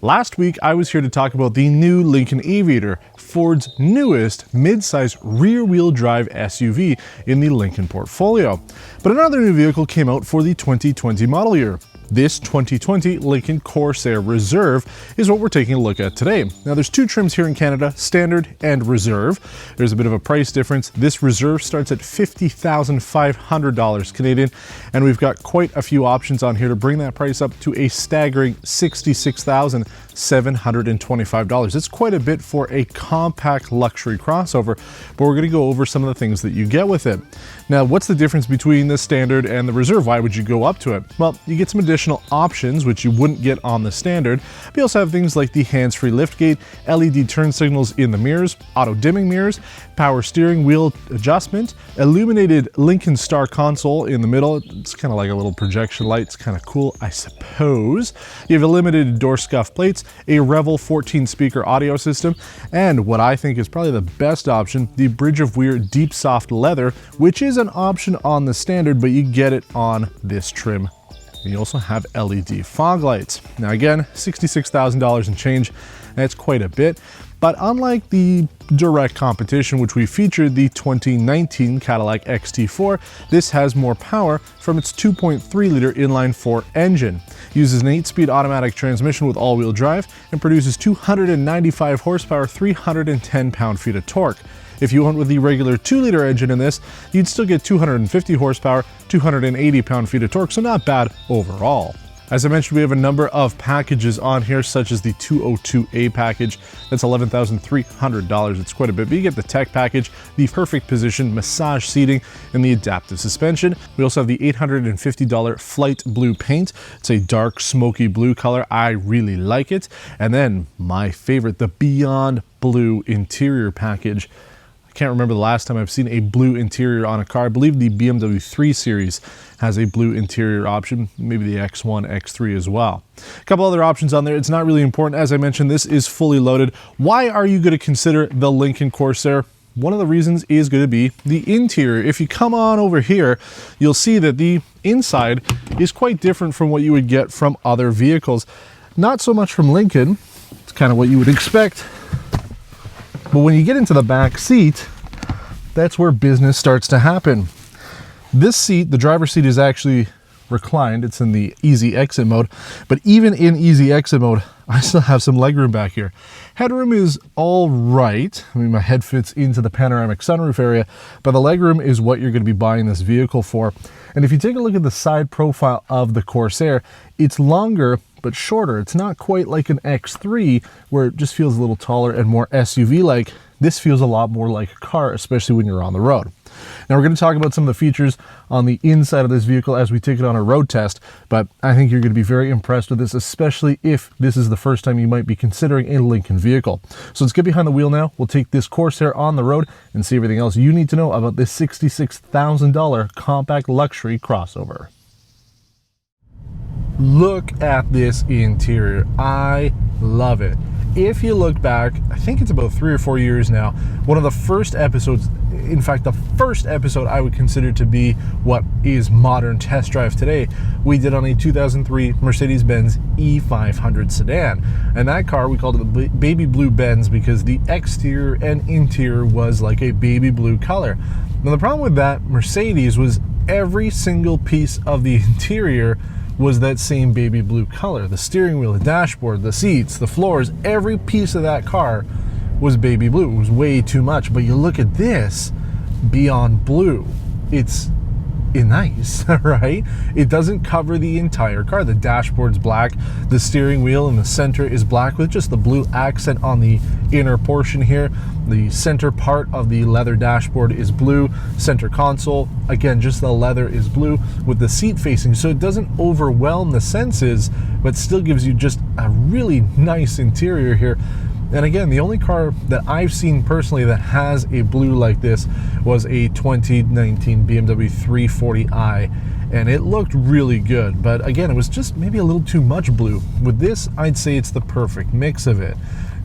Last week, I was here to talk about the new Lincoln Aviator, Ford's newest mid-size rear-wheel drive SUV in the Lincoln portfolio. But another new vehicle came out for the 2020 model year. This 2020 Lincoln Corsair Reserve is what we're taking a look at today. Now there's two trims here in Canada, Standard and Reserve. There's a bit of a price difference. This Reserve starts at $50,500 Canadian, and we've got quite a few options on here to bring that price up to a staggering $66,725. It's quite a bit for a compact luxury crossover, but we're going to go over some of the things that you get with it. Now, what's the difference between the Standard and the Reserve? Why would you go up to it? Well, you get some additional options which you wouldn't get on the Standard. But you also have things like the hands-free liftgate, LED turn signals in the mirrors, auto-dimming mirrors, power steering wheel adjustment, illuminated Lincoln Star console in the middle. It's kind of like a little projection light. It's kind of cool, I suppose. You have illuminated door scuff plates, a Revel 14-speaker audio system, and what I think is probably the best option, the Bridge of Weir Deepsoft leather, which is an option on the Standard, but you get it on this trim. And you also have LED fog lights. Now again, $66,000 and change. That's quite a bit. But unlike the direct competition, which we featured, the 2019 Cadillac XT4, this has more power from its 2.3-liter inline-4 engine. Uses an 8-speed automatic transmission with all-wheel drive and produces 295 horsepower, 310 pound-feet of torque. If you went with the regular 2-liter engine in this, you'd still get 250 horsepower, 280 pound-feet of torque, so not bad overall. As I mentioned, we have a number of packages on here, such as the 202A package. That's $11,300. It's quite a bit, but you get the tech package, the perfect position, massage seating, and the adaptive suspension. We also have the $850 Flight Blue paint. It's a dark, smoky blue color. I really like it. And then my favorite, the Beyond Blue interior package. Can't remember the last time I've seen a blue interior on a car. I believe the BMW 3 Series has a blue interior option, maybe the X1, X3 as well. A couple other options on there. It's not really important. As I mentioned, this is fully loaded. Why are you going to consider the Lincoln Corsair? One of the reasons is going to be the interior. If you come on over here, you'll see that the inside is quite different from what you would get from other vehicles. Not so much from Lincoln. It's kind of what you would expect. But when you get into the back seat, that's where business starts to happen. This seat, the driver's seat, is actually reclined. It's in the easy exit mode. But even in easy exit mode, I still have some legroom back here. Headroom is all right. I mean, my head fits into the panoramic sunroof area, but the legroom is what you're going to be buying this vehicle for. And if you take a look at the side profile of the Corsair, it's longer but shorter. It's not quite like an X3 where it just feels a little taller and more SUV-like. This feels a lot more like a car, especially when you're on the road. Now we're going to talk about some of the features on the inside of this vehicle as we take it on a road test, but I think you're going to be very impressed with this, especially if this is the first time you might be considering a Lincoln vehicle. So let's get behind the wheel now. We'll take this Corsair on the road and see everything else you need to know about this $66,000 compact luxury crossover. Look at this interior. I love it. If you look back, I think it's about 3 or 4 years now, one of the first episodes, in fact, the first episode I would consider to be what is modern test drive today, we did on a 2003 Mercedes-Benz E500 sedan. And that car, we called it the baby blue Benz because the exterior and interior was like a baby blue color. Now the problem with that Mercedes was every single piece of the interior was that same baby blue color. The steering wheel, the dashboard, the seats, the floors, every piece of that car was baby blue. It was way too much. But you look at this, Beyond Blue. It's nice, right? It doesn't cover the entire car. The dashboard's black, the steering wheel in the center is black with just the blue accent on the inner portion here. The center part of the leather dashboard is blue. Center console, again, just the leather is blue with the seat facing, so it doesn't overwhelm the senses, but still gives you just a really nice interior here. And again, the only car that I've seen personally that has a blue like this was a 2019 BMW 340i. and it looked really good. But again, it was just maybe a little too much blue. With this, I'd say it's the perfect mix of it.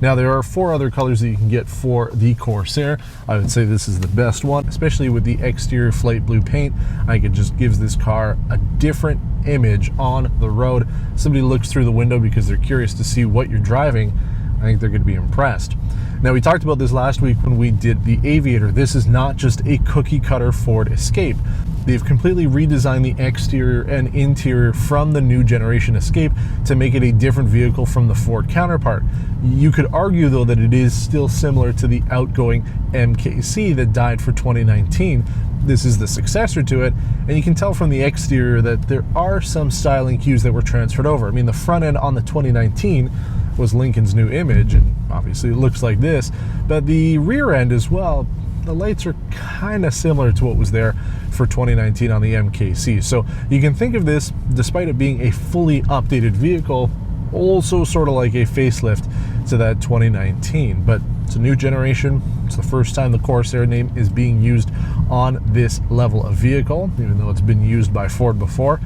Now, there are 4 other colors that you can get for the Corsair. I would say this is the best one, especially with the exterior flight blue paint. I think it just gives this car a different image on the road. Somebody looks through the window because they're curious to see what you're driving, I think they're going to be impressed. Now, we talked about this last week when we did the Aviator. This is not just a cookie cutter Ford Escape. They've completely redesigned the exterior and interior from the new generation Escape to make it a different vehicle from the Ford counterpart. You could argue, though, that it is still similar to the outgoing MKC that died for 2019. This is the successor to it, and you can tell from the exterior that there are some styling cues that were transferred over. I mean, the front end on the 2019 was Lincoln's new image, and obviously it looks like this, but the rear end as well, the lights are kind of similar to what was there for 2019 on the MKC. So you can think of this, despite it being a fully updated vehicle, also sort of like a facelift to that 2019, but it's a new generation. It's the first time the Corsair name is being used on this level of vehicle, even though it's been used by Ford before.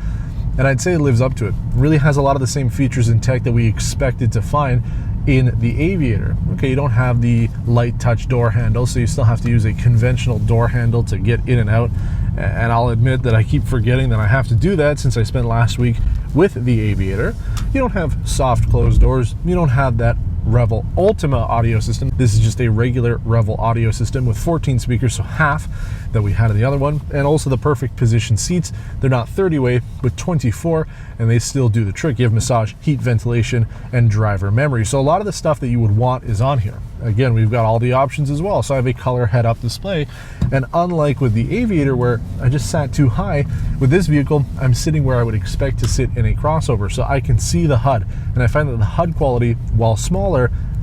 And I'd say it lives up to it. Really has a lot of the same features and tech that we expected to find in the Aviator. Okay, you don't have the light touch door handle, so you still have to use a conventional door handle to get in and out. And I'll admit that I keep forgetting that I have to do that since I spent last week with the Aviator. You don't have soft closed doors. You don't have that Revel Ultima audio system. This is just a regular Revel audio system with 14 speakers, so half that we had in the other one, and also the perfect position seats. They're not 30-way, but 24, and they still do the trick. You have massage, heat, ventilation, and driver memory. So a lot of the stuff that you would want is on here. Again, we've got all the options as well. So I have a color head-up display, and unlike with the Aviator where I just sat too high, with this vehicle, I'm sitting where I would expect to sit in a crossover, so I can see the HUD, and I find that the HUD quality, while smaller,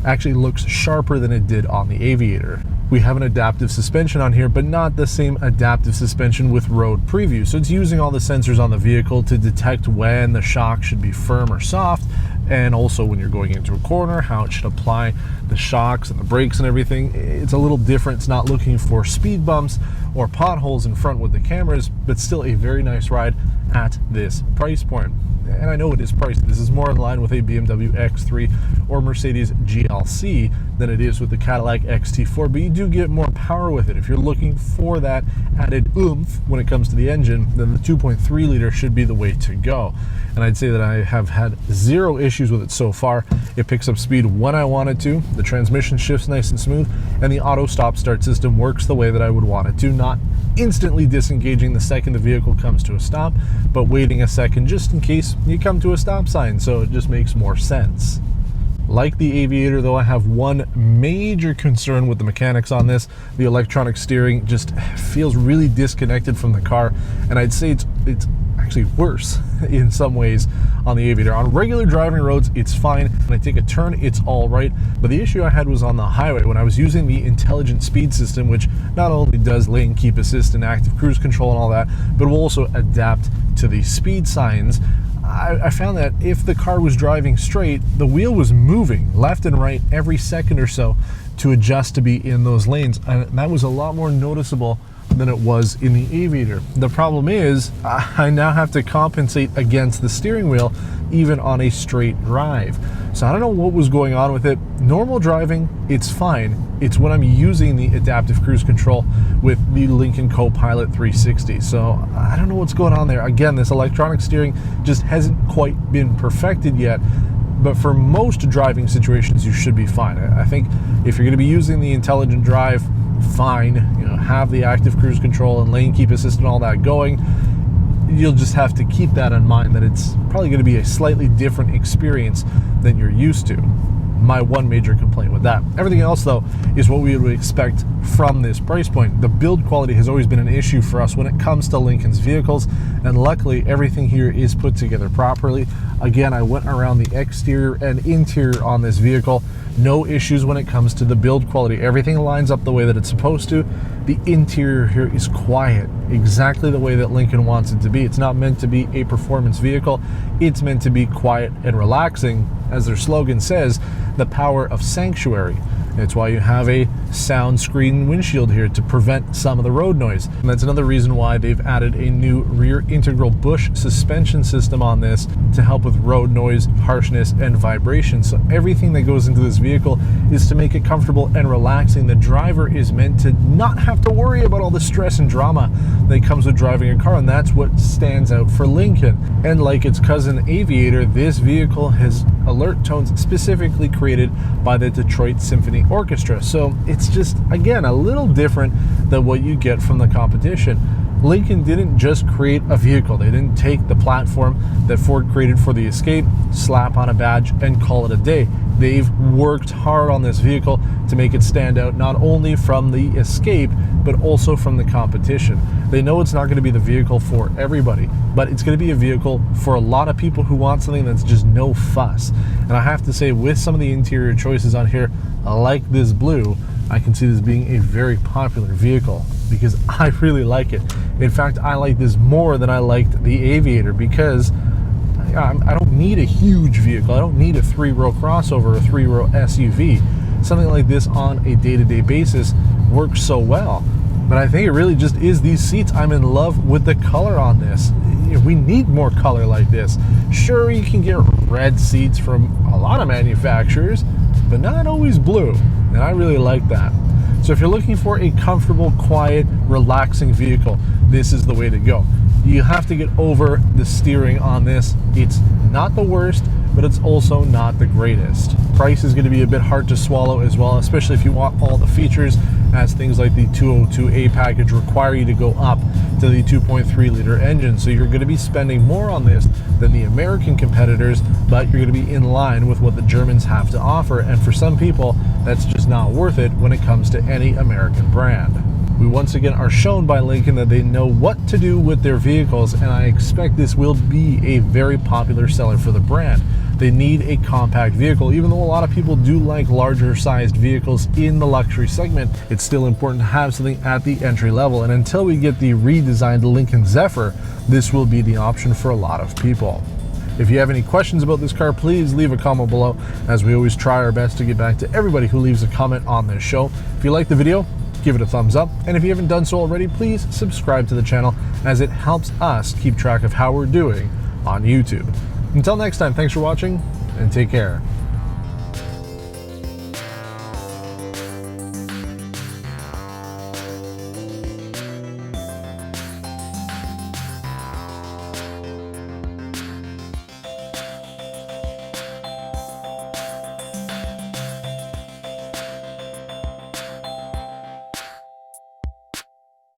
actually looks sharper than it did on the Aviator. We have an adaptive suspension on here, but not the same adaptive suspension with road preview. So it's using all the sensors on the vehicle to detect when the shock should be firm or soft, and also when you're going into a corner, how it should apply the shocks and the brakes and everything. It's a little different. It's not looking for speed bumps or potholes in front with the cameras, but still a very nice ride at this price point. And I know it is pricey. This is more in line with a BMW X3 or Mercedes GLC than it is with the Cadillac XT4, but you do get more power with it. If you're looking for that added oomph when it comes to the engine, then the 2.3 liter should be the way to go. And I'd say that I have had 0 issues with it so far. It picks up speed when I want it to, the transmission shifts nice and smooth, and the auto stop start system works the way that I would want it to, not instantly disengaging the second the vehicle comes to a stop, but waiting a second just in case you come to a stop sign, so it just makes more sense. Like the Aviator, though, I have one major concern with the mechanics on this. The electronic steering just feels really disconnected from the car, and I'd say it's actually worse in some ways on the Aviator. On regular driving roads, it's fine. When I take a turn, it's all right. But the issue I had was on the highway when I was using the intelligent speed system, which not only does lane keep assist and active cruise control and all that, but will also adapt to the speed signs. I found that if the car was driving straight, the wheel was moving left and right every second or so to adjust to be in those lanes. And that was a lot more noticeable than it was in the Aviator. The problem is I now have to compensate against the steering wheel even on a straight drive. So I don't know what was going on with it. Normal driving, it's fine. It's when I'm using the adaptive cruise control with the Lincoln Copilot 360. So I don't know what's going on there. Again, this electronic steering just hasn't quite been perfected yet. But for most driving situations, you should be fine. I think if you're going to be using the intelligent drive, fine. You know, have the active cruise control and lane keep assist and all that going. You'll just have to keep that in mind, that it's probably going to be a slightly different experience than you're used to. My one major complaint with that. Everything else, though, is what we would expect from this price point. The build quality has always been an issue for us when it comes to Lincoln's vehicles, and luckily everything here is put together properly. Again, I went around the exterior and interior on this vehicle. No issues when it comes to the build quality. Everything lines up the way that it's supposed to. The interior here is quiet, exactly the way that Lincoln wants it to be. It's not meant to be a performance vehicle. It's meant to be quiet and relaxing. As their slogan says, the power of sanctuary. It's why you have a sound screen windshield here to prevent some of the road noise. And that's another reason why they've added a new rear integral bush suspension system on this to help with road noise, harshness, and vibration. So everything that goes into this vehicle is to make it comfortable and relaxing. The driver is meant to not have to worry about all the stress and drama that comes with driving a car, and that's what stands out for Lincoln. And like its cousin Aviator, this vehicle has alert tones specifically created by the Detroit Symphony Orchestra. So it's just, again, a little different than what you get from the competition. Lincoln didn't just create a vehicle. They didn't take the platform that Ford created for the Escape, slap on a badge, and call it a day. They've worked hard on this vehicle to make it stand out not only from the Escape, but also from the competition. They know it's not going to be the vehicle for everybody, but it's going to be a vehicle for a lot of people who want something that's just no fuss. And I have to say, with some of the interior choices on here, like this blue, I can see this being a very popular vehicle because I really like it. In fact, I like this more than I liked the Aviator because I don't need a huge vehicle. I don't need a 3-row crossover or a 3-row SUV. Something like this on a day-to-day basis works so well. But I think it really just is these seats. I'm in love with the color on this. We need more color like this. Sure, you can get red seats from a lot of manufacturers, but not always blue. And I really like that. So if you're looking for a comfortable, quiet, relaxing vehicle, this is the way to go. You have to get over the steering on this. It's not the worst, but it's also not the greatest. Price is going to be a bit hard to swallow as well, especially if you want all the features, as things like the 202A package require you to go up to the 2.3 liter engine. So you're going to be spending more on this than the American competitors, but you're going to be in line with what the Germans have to offer. And for some people, that's just not worth it when it comes to any American brand. We once again are shown by Lincoln that they know what to do with their vehicles, and I expect this will be a very popular seller for the brand. They need a compact vehicle. Even though a lot of people do like larger sized vehicles in the luxury segment, it's still important to have something at the entry level. And until we get the redesigned Lincoln Zephyr, this will be the option for a lot of people. If you have any questions about this car, please leave a comment below, as we always try our best to get back to everybody who leaves a comment on this show. If you like the video, give it a thumbs up, and if you haven't done so already, please subscribe to the channel, as it helps us keep track of how we're doing on YouTube. Until next time, thanks for watching, and take care.